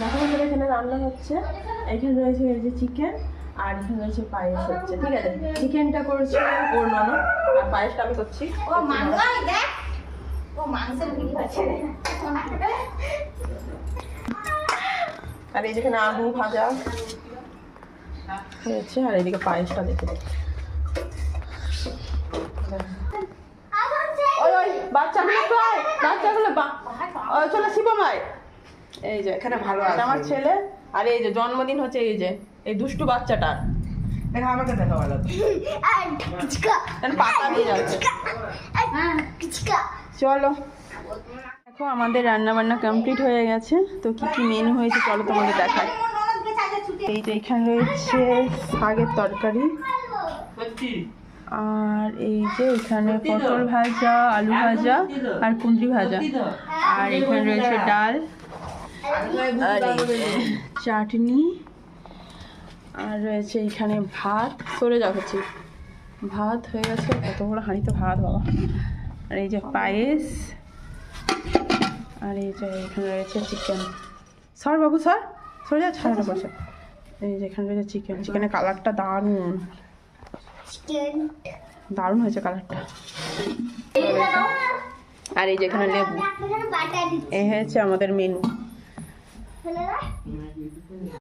দেখো আমাদের এখানে রান্না হচ্ছে। এখানে রয়েছে এই যে চিকেন, আর এখানে রয়েছে পায়েস হচ্ছে। ঠিক আছে, চিকেনটা করছে ওর ননদ আর পায়েসটা আমি করছি। ও মাংস দেখ, ও মাংসের ভিডিও আছে। আর এই যেখানে আলু ভাজা হয়েছে, আর এদিকে পায়েসটা দেখে বাচ্চাগুলো চলে শিবমায়। এই যে এখানে ভালো আছে আমার ছেলে, আর এই যে জন্মদিন হচ্ছে এই যে এই দুষ্টু বাচ্চাটার। দেখা আমাকে দেখা ভালো পাতা দিয়ে যাচ্ছে। চলো দেখো আমাদের রান্না বান্না কমপ্লিট হয়ে গেছে। তো কি কি মেনু হয়েছে চলো তোমাদের দেখাই। এই যে এখানে রয়েছে শাকের তরকারি, আর এই যে এখানে পটল ভাজা, আলু ভাজা আর কুঁদরি ভাজা, আর এখানে রয়েছে ডাল, আর এই যে চাটনি, আর রয়েছে এখানে ভাত। সরে যাচ্ছি, ভাত হয়ে গেছে। কত বড় হাঁড়িতে ভাত বাবা। আর এই যে পায়েস, আর এই যে এখানে রয়েছে চিকেন। সর বাবু সর, সরে যা, ছাড়া বসে। এই যে এখানে রয়েছে চিকেন। চিকেনের কালারটা দারুণ, দারুণ হয়েছে কালারটা। আর এই যে এখানে লেবু। এই হয়েছে আমাদের মেনু।